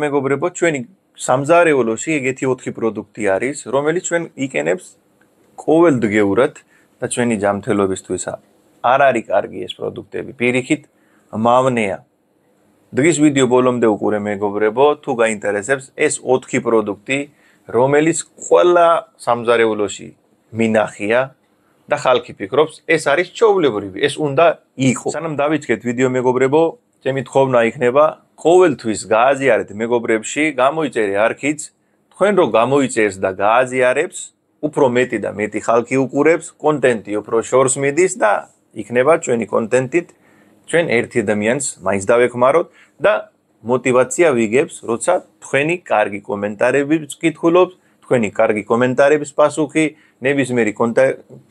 მეგობრებო, ჩვენი სამზარეულოში ეგეთი 4 პროდუქტი არის, რომელიც ჩვენ იყენებს ყოველდღიურად და ჩვენი ჯანმრთელობისთვის არ არის კარგი ეს პროდუქტები. პირიქით, მავნეა. დღის ვიდეო ბოლომდე უყურე მეგობრებო, თუ გაინტერესებს ეს 4 პროდუქტი, რომელიც ყველა სამზარეულოში მინახია და ხალხი ფიქრობს, ეს არის ჩვეულებრივი, ეს უნდა იყოს. სანამ დავიწყეთ ვიდეო მეგობრებო, ჩემი თხოვნა იქნება ყოველთვის გააზიარეთ მეგობრებში, გამოიწერე არქიც, თქვენ რო გამოიწერს და გააზიარებს, უფრო მეტი და მეტი ხალხი უყურებს, კონტენტი უფრო შორს მიდის და იქნება ჩვენი კონტენტით ჩვენ ერთი ადამიანს მაინც დავეხმაროთ და мотивация ვიგებს, როცა თქვენი კარგი კომენტარები გკითხულობთ, თქვენი კარგი კომენტარების პასუხი, ნებისმიერი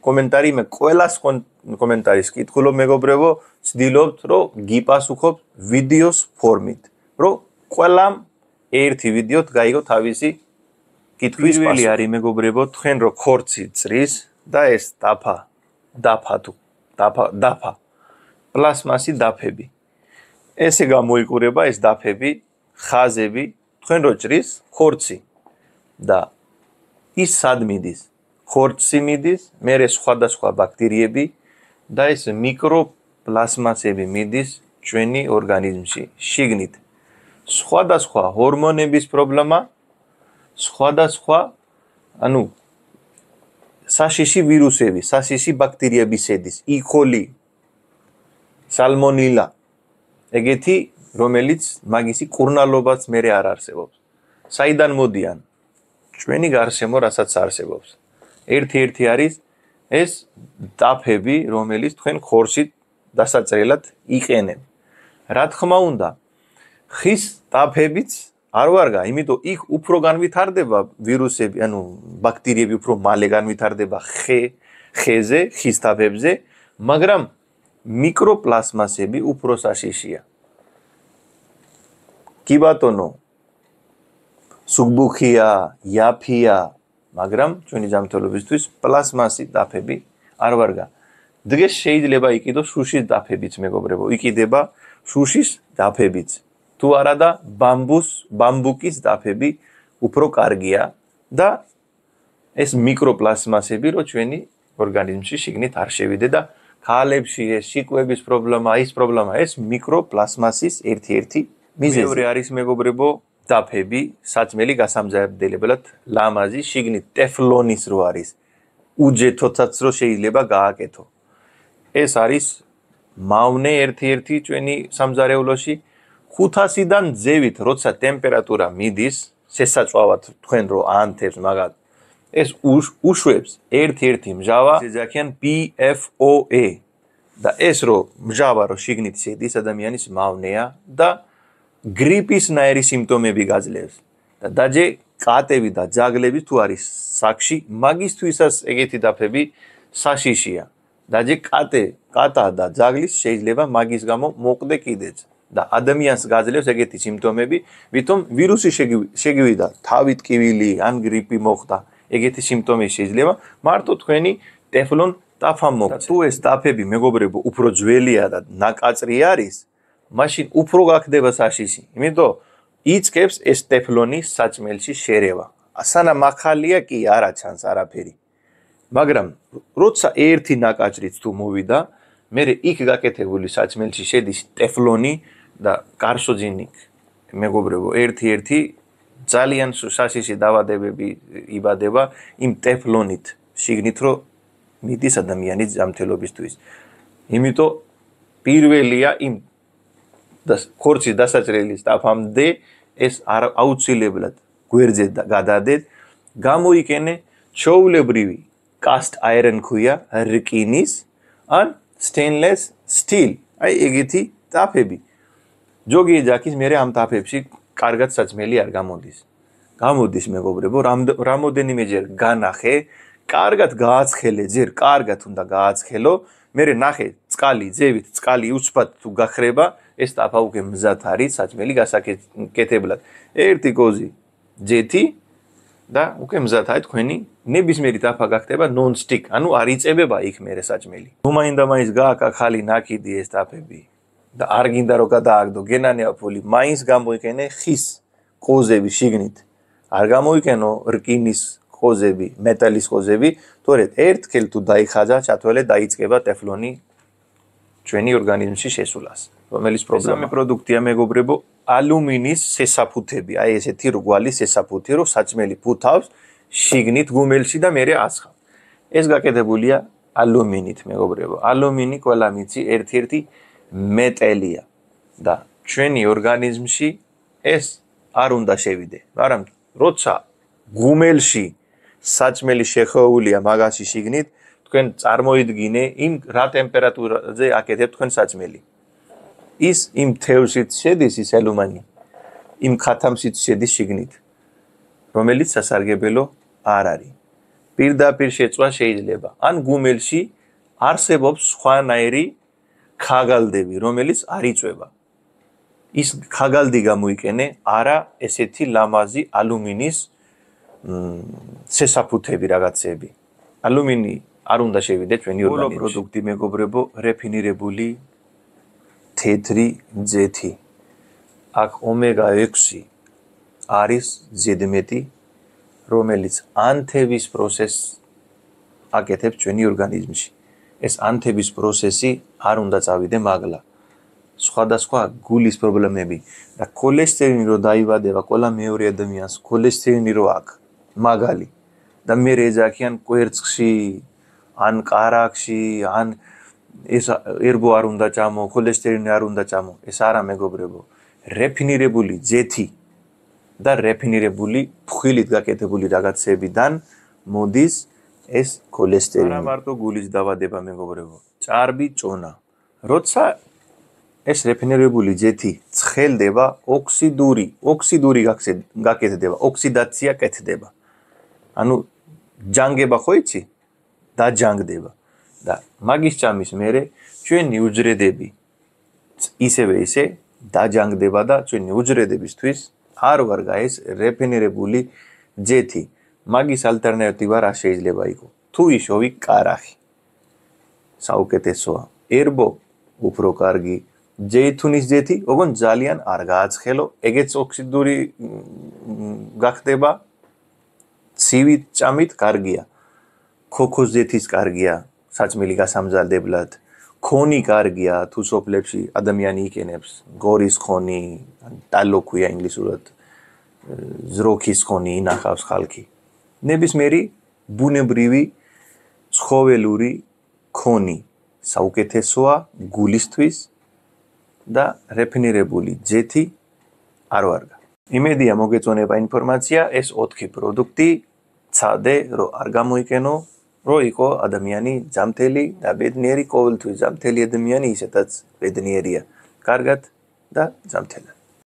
კომენტარი მე ყველას კომენტარის კითხულობ მეგობრებო, ვცდილობთ რომ გიპასუხოთ ვიდეოს ფორმით, რომ ყველამ ერთი ვიდეოთ გაიგო თავისი კითხვის პასუხი. არის მეგობრებო, თქვენ რო ხორცი წრის და ეს დაფა პლასმასი დაფები. ესე გამოიყურება ეს დაფები, ხაზები, თქვენ რო ჭრის ხორცი და ის სად მიდის? ხორცი მიდის, მერე სხვადასხვა ბაქტერიები და ეს მიკროპლასმასები მიდის ჩვენი ორგანიზმში, შიგნით. სხვადასხვა ჰორმონების პრობლემა, სხვადასხვა, საშიში ვირუსები, საშიში ბაქტერიები შედის, E-coli, Salmonella, ეგეთი, რომელიც მაგისი კურნალობაც მერე არ არსებობს. საიდან მოდიან? ჩვენი გარშემო რასაც არსებობს. ერთი არის ეს დაფები, რომელიც თქვენ ხორცით დასაწყრელად იყენებ. რა თქმა უნდა, ხის დაფებიც არ ვარგა, იმიტომ იქ უფრო განვითარდება ვირუსები, ბაქტერიები უფრო მალე განვითარდება ხეზე, ხის დაფებზე, მაგრამ მიკროპლასმასები უფრო საშიშია. კი ბატონო, სუგბუქია, იაფია, მაგრამ ჩვენი ჯანმრთელობისთვის პლასმასი დაფები არ ვარგა. დღეს შეიძლება იყიდოს შუშის დაფებიც მეგობრებო, იყიდება შუშის დაფებიც. თუ არა და ბამბუკის დაფები უფრო კარგია და ეს მიკროპლასმასები რო ჩვენი ორგანიზმში შიგნით არ შევიდე და ქალებში ეს შიკვების პრობლემა, ეს მიკროპლასმასის ერთ-ერთი მიზეზი. მეორე არის მეგობრებო, დაფები, საჭმელი გასამზადებლად ლამაზი, შიგნით ტეფლონის რო არის. უჯეთოთაც რო შეიძლება გააკეთო. ეს არის მავნე ერთ-ერთი ჩვენი სამზარეულოში. 500-დან ძევით, როცა ტემპერატურა მიდის, შესაძლოა თქვენ რო ანთებს მაგათ, ეს უშვებს ერთ-ერთი მჟავა, ზეძახიან PFOA და ეს რო მჟავა რო შიგნით შედის, ადამიანის მავნეა და გრიპისნაირი სიმპტომები გაძლევს. და დაჯე კატები და ძაღლები თუ არის საქში, მაგისთვისაც ეგეთი დაფები საშიშია. დაჯე კატა და ძაღლის შეიძლება მაგის გამო მოკვდე კიდეც. და ადამიანს გაძლევს ეგეთი სიმპტომები, ვითომ ვირუსი შეგივიდა, თავი ტკივილი, ან გრიპი მოხდა, ეგეთი სიმპტომები შეიძლება, მარტო თქვენი ტეფლონ დაფამ მოხდა. თუ ეს დაფები მეგობრებო უფრო ძველია და ნაკაწრი არის, მაშინ უფრო გახდება საშიში, იმიტომ იწყებს ეს ტეფლონი საჭმელში შერევა. სანამ ახალია კი არა ჩანს არაფერი. მაგრამ როცა ერთი ნაკაწრიც თუ მოვიდა, მერე იქ გაკეთებული საჭმელში შედის ტეფლონი და კარსოჯინი მეგობრებო, ერთი ძალიან საშიში დაავადებები იბადება იმ ტეფლონით, შიგნით რო მიდის ადამიანის ჯანმრთელობისთვის. იმიტომ პირველია იმ ხორცის დასაჭრელის დაფამდე ეს აუცილებლად გვერდზე გადადეთ, გამოიყენე ჩვეულებრივი cast iron ქვია, რკინის ან stainless steel, ეგეთი დაფები. ჯოგი ეჯაქის მერე ამ დაფებში კარგად საჭმელი არ გამოდის. გამოდის მეგობრებო, რამოდენიმეჯერ განახე, კარგად გააცხელე, ჯერ კარგად უნდა გააცხელო, მერე ნახე წყალი, ძევით წყალი უცბად თუ გახრება, ეს დაფა უკვე მზად არის საჭმელი გასაკეთებლად. ერთი კოზი ჯეთი და უკვე მზად არის თქვენი ნებისმიერი დაფა გახდება non-stick, არ იწებება იქ მერე საჭმელი. მაინდა-მაინც გააკა ხალი ნაკიდი ეს დაფები და არ გინდა რომ გადააგდო გენანეაფული, მაინც გამოიყენე ხის კოზები შიგნით არ გამოიკენო რკინის კოზები, მეტალის კოზები, თორედ ერთხელ თუ დაიხაძა ჩათვალე დაიწყება ტეფლონი ჩვენი ორგანიზმში შესულას. რომელიც პრობლემა პროდუქტია მეგობრებო, ალუმინის სესაფუთები, აი ესეთი რგვალი სესაფუთი, რომ საჭმელი ფუთავს შიგნით გუმელში და მერე აცხავს. ეს გაკეთებულია ალუმინით მეგობრებო. ალუმინი ყველა მიცი ერთ-ერთი მეტალია და ჩვენი ორგანიზმში ეს არ უნდა შევიდე, მაგრამ როცა გუმელში საჭმელი შეხოულია მაგაში შიგნით, თქვენ წარმოიდგინე იმ რა ტემპერატურაზე აკეთებ თქვენ საჭმელი. ის იმ თევზით შედის ის ალუმინი, იმ ხათამშიც შედის შიგნით, რომელიც სასარგებლო არ არის. პირდაპირ შეწვა შეიძლება. ან გუმელში არსებობს სხვანაირი ქაგალდები, რომელიც არ იწვება. ის ქაგალდი გამოიკენე არა ესეთი ლამაზი ალუმინის სესაფუთები რაღაცები. ალუმინი არ უნდა შევიდე ჩვენი ორგანიზმში. პროდუქტი მეგობრებო, რეფინირებული თეთრი ძეთი. აქ ომეგა 6 არის ზედმეტი, რომელიც ანთების პროცესს აკეთებს ჩვენი ორგანიზმში. ეს ანთების პროცესი არ უნდა წავიდე მაგლა. სხვადასხვა გულის პრობლემები და ქოლესტერინი რო დაიბადება ყველა მეორე ადამიანს, ქოლესტერინი რო აქვს მაგალი და მე ეძახიან კვერცხში, ან კარაქში, ან ეს ერბო არ უნდა ჭამო, ქოლესტერინი არ უნდა ჭამო. ეს არა მეგობრებო. რეფინირებული ძეთი და რეფინირებული ფხილით გაკეთებული რაღაცებიდან მოდის ეს ქოლესტერინი. არა მარტო გულის დავადება მეგობრებო, ჭარბი ჭონა. როცა ეს რეფინირებული ძეთი ცხელდება, ოქსიდური გაკეთდება, ოქსიდაცია კეთდება. ანუ ჯანგება ხო იცი? დაჯანგდება. და მაგის ჭამის მერე ჩვენი უჯრედები ისევე ისე დაჯანგდება და ჩვენი უჯრედებისთვის არ ვარგა ეს რეფინირებული ძეთი. მაგის ალტერნატივა რა შეიძლება იყოს? თუ იშოვი კარახი. საუკეთესოა. ერბო უფრო კარგი. ჯეითუნის ძეთი, ოღონ ძალიან არ გააცხელო, ეგეც ოქსიდური გახდება. ცივით ჭამით კარგია. ქოქოს ძეთის კარგია, საჭმელი გასამზადებლად. ხონი კარგია, თუ სოფლებში ადამიანი იყენებს, გორის ხონი, ტალო ქვია ინგლისურად, ზროქის ხონი ინახავს ხალხი. ნებისმიერი ბუნებრივი ცხოველური ხონი საუკეთესოა გულისთვის და რეფინირებული ძეთი არ ვარგა. იმედია მოგეწონება ინფორმაცია, ეს 4 პროდუქტი ცადე, რომ არ გამოიკენო, რომ იყო ადამიანი ჯამთელი და ბედნიერი, ყოველთვის ჯამთელი ადამიანი ისედაც ბედნიერია. კარგად და ჯამთელად.